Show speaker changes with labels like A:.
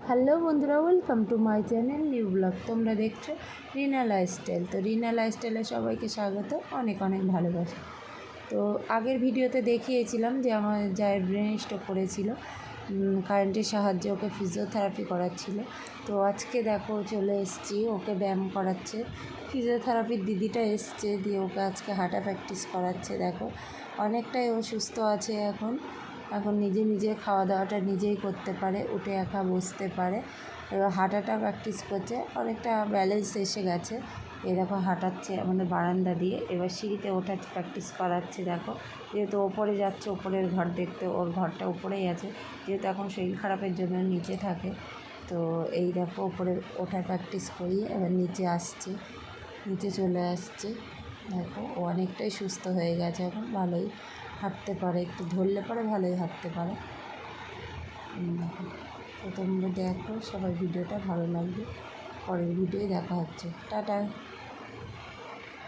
A: Hello বন্ধুরা, welcome to my channel new blog. তোমরা দেখছো রিনা লাইফস্টাইল। তো রিনা লাইফস্টাইলে সবাইকে স্বাগত, অনেক অনেক ভালোবাসা। তো আগের ভিডিওতে দেখিয়েছিলাম যে আমার জায়ের ব্রেন স্ট্রোক করেছিল, কারেন্টের সাহায্যে ওকে ফিজিওথেরাপি করাচ্ছিল। তো আজকে দেখো চলে এসেছি, ওকে ব্যায়াম করাচ্ছে। ফিজিওথেরাপির দিদিটা এসছে, দিয়ে ওকে আজকে হাঁটা প্র্যাকটিস করাচ্ছে। দেখো অনেকটাই ও সুস্থ আছে এখন। এখন নিজে নিজে খাওয়া দাওয়াটা নিজেই করতে পারে, উঠে একা বসতে পারে। এবার হাঁটাটা প্র্যাকটিস করছে, অনেকটা ব্যালেন্স এসে গেছে। এই দেখো হাঁটাচ্ছে আমাদের বারান্দা দিয়ে। এবার সিঁড়িতে ওঠার প্র্যাকটিস করাচ্ছে। দেখো যেহেতু ওপরে যাচ্ছে, ওপরের ঘর দেখতে, ওর ঘরটা উপরেই আছে, যেহেতু এখন শরীর খারাপের জন্য নিচে থাকে। তো এই দেখো ওপরে ওঠার প্র্যাকটিস করিয়ে এবার নিচে আসছে, নিচে চলে আসছে। দেখো ও অনেকটাই সুস্থ হয়ে গেছে, এখন ভালোই হাঁটতে পারে, একটু ধরলে পরে ভালোই হাঁটতে পারে। দেখো, তো তোমরা দেখো, সবাই ভিডিওটা ভালো লাগবে। পরের ভিডিওয় দেখা হচ্ছে, টাটা।